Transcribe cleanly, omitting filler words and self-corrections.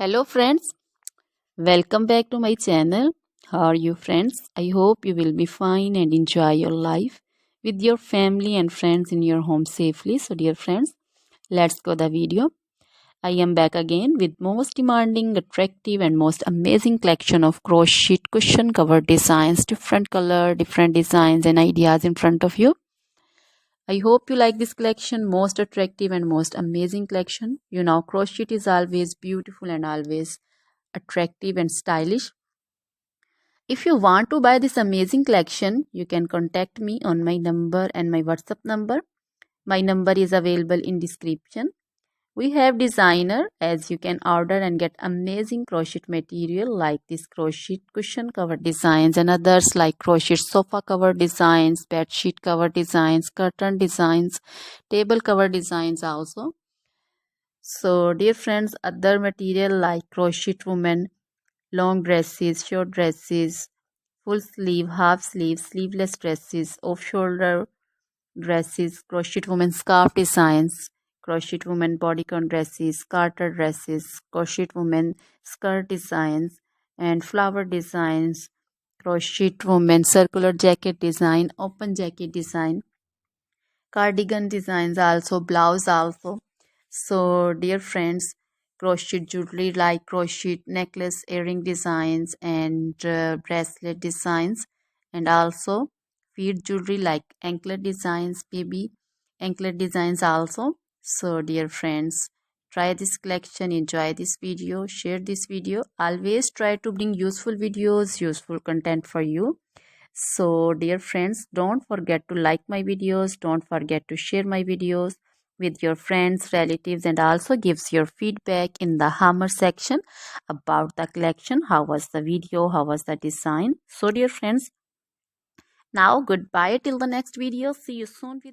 Hello friends, welcome back to my channel. How are you friends? I hope you will be fine and enjoy your life with your family and friends in your home safely. So dear friends, let's go the video. I am back again with most demanding, attractive and most amazing collection of crochet cushion cover designs, different color, different designs and ideas in front of you. I hope you like this collection, most attractive and most amazing collection. You know, crochet is always beautiful and always attractive and stylish. If you want to buy this amazing collection, you can contact me on my number and my WhatsApp number. My number is available in description. We have designer as you can order and get amazing crochet material like this crochet cushion cover designs and others like crochet sofa cover designs, bed sheet cover designs, curtain designs, table cover designs also. So dear friends, other material like crochet women, long dresses, short dresses, full sleeve, half sleeve, sleeveless dresses, off shoulder dresses, crochet women scarf designs, crochet women bodycon dresses, garter dresses, crochet women skirt designs, and flower designs, crochet women circular jacket design, open jacket design, cardigan designs also, blouse also. So dear friends, crochet jewelry like crochet necklace, earring designs and bracelet designs, and also feet jewelry like anklet designs, baby anklet designs also. So dear friends, try this collection, enjoy this video, share this video. Always try to bring useful videos, useful content for you. So dear friends, don't forget to like my videos, don't forget to share my videos with your friends, relatives, and also gives your feedback in the hammer section about the collection. How was the video, how was the design? So dear friends, now goodbye till the next video. See you soon with